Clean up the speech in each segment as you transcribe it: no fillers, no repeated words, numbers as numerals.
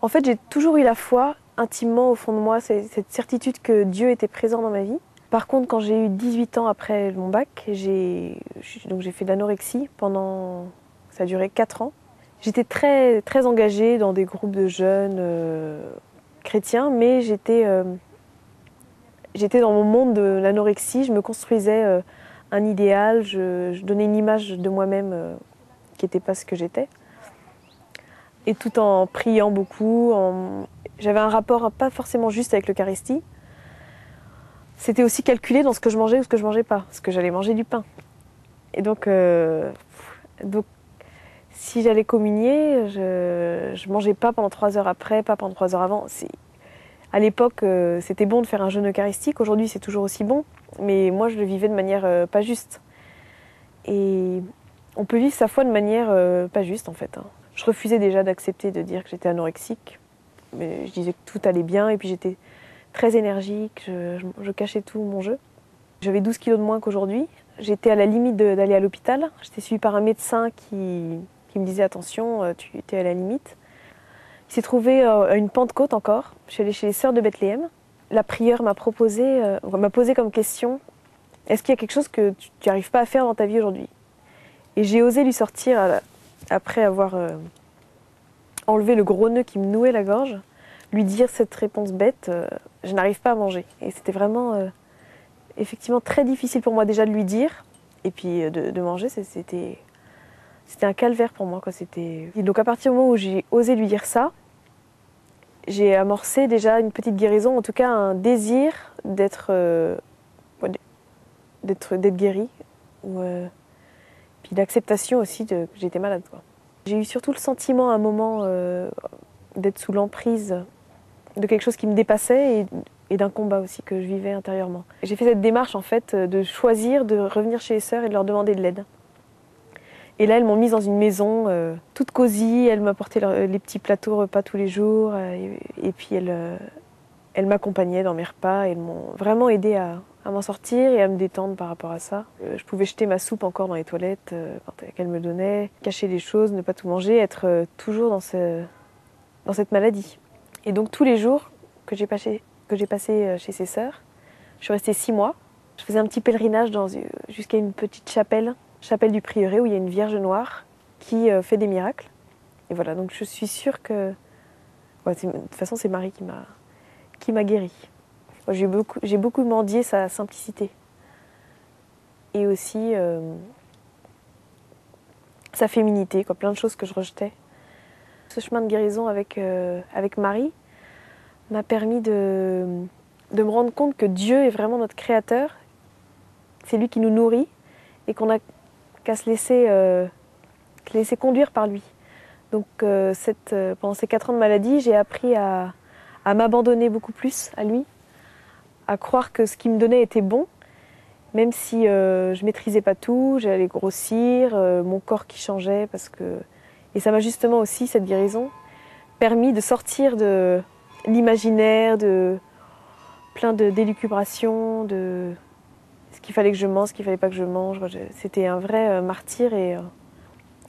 En fait, j'ai toujours eu la foi, intimement au fond de moi, cette certitude que Dieu était présent dans ma vie. Par contre, quand j'ai eu 18 ans après mon bac, j'ai fait de l'anorexie pendant, ça a duré 4 ans. J'étais très, très engagée dans des groupes de jeunes chrétiens, mais j'étais dans mon monde de l'anorexie, je me construisais un idéal, je donnais une image de moi-même qui n'était pas ce que j'étais. Et tout en priant beaucoup, j'avais un rapport pas forcément juste avec l'Eucharistie. C'était aussi calculé dans ce que je mangeais ou ce que je mangeais pas, parce que j'allais manger du pain. Et donc si j'allais communier, je mangeais pas pendant 3 heures après, pas pendant 3 heures avant. À l'époque, c'était bon de faire un jeûne eucharistique. Aujourd'hui, c'est toujours aussi bon. Mais moi, je le vivais de manière pas juste. Et on peut vivre sa foi de manière pas juste, en fait. Je refusais déjà d'accepter de dire que j'étais anorexique. Mais je disais que tout allait bien. Et puis, j'étais très énergique. Je cachais tout mon jeu. J'avais 12 kilos de moins qu'aujourd'hui. J'étais à la limite d'aller à l'hôpital. J'étais suivie par un médecin qui me disait « Attention, tu es à la limite ». Il s'est trouvé à une Pentecôte encore. Je suis allée chez les Sœurs de Bethléem. La prieure m'a posé comme question « Est-ce qu'il y a quelque chose que tu n'arrives pas à faire dans ta vie aujourd'hui ?» Et j'ai osé lui sortir, après avoir enlevé le gros nœud qui me nouait la gorge, lui dire cette réponse bête « Je n'arrive pas à manger ». Et c'était vraiment effectivement très difficile pour moi déjà de lui dire. Et puis de manger, c'était un calvaire pour moi, quoi. Et donc à partir du moment où j'ai osé lui dire ça, j'ai amorcé déjà une petite guérison, en tout cas un désir d'être guérie, puis l'acceptation aussi que j'étais malade, quoi. J'ai eu surtout le sentiment à un moment d'être sous l'emprise de quelque chose qui me dépassait et d'un combat aussi que je vivais intérieurement. J'ai fait cette démarche en fait de choisir de revenir chez les sœurs et de leur demander de l'aide. Et là, elles m'ont mise dans une maison toute cosy, elles m'apportaient les petits plateaux repas tous les jours, et puis elles m'accompagnaient dans mes repas, elles m'ont vraiment aidée à m'en sortir et à me détendre par rapport à ça. Je pouvais jeter ma soupe encore dans les toilettes qu'elles me donnaient, cacher les choses, ne pas tout manger, être toujours dans cette maladie. Et donc tous les jours que j'ai passé chez ces sœurs, je suis restée 6 mois. Je faisais un petit pèlerinage jusqu'à une petite chapelle du prieuré où il y a une Vierge noire qui fait des miracles. Et voilà, donc je suis sûre que... Ouais, de toute façon, c'est Marie qui m'a guérie. Moi, j'ai beaucoup mendié sa simplicité. Et aussi sa féminité, quoi, plein de choses que je rejetais. Ce chemin de guérison avec Marie m'a permis de me rendre compte que Dieu est vraiment notre créateur. C'est lui qui nous nourrit et qu'on n'a qu'à se laisser conduire par lui. Donc pendant ces 4 ans de maladie, j'ai appris à m'abandonner beaucoup plus à lui, à croire que ce qu'il me donnait était bon, même si je maîtrisais pas tout, j'allais grossir, mon corps qui changeait, et ça m'a justement aussi, cette guérison, permis de sortir de l'imaginaire, de plein d'élucubrations, de ce qu'il fallait que je mange, ce qu'il fallait pas que je mange. C'était un vrai martyr et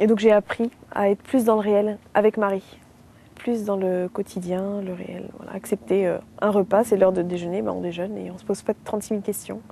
donc j'ai appris à être plus dans le réel avec Marie, plus dans le quotidien, le réel. Voilà. Accepter un repas, c'est l'heure de déjeuner, on déjeune et on se pose pas 36 000 questions.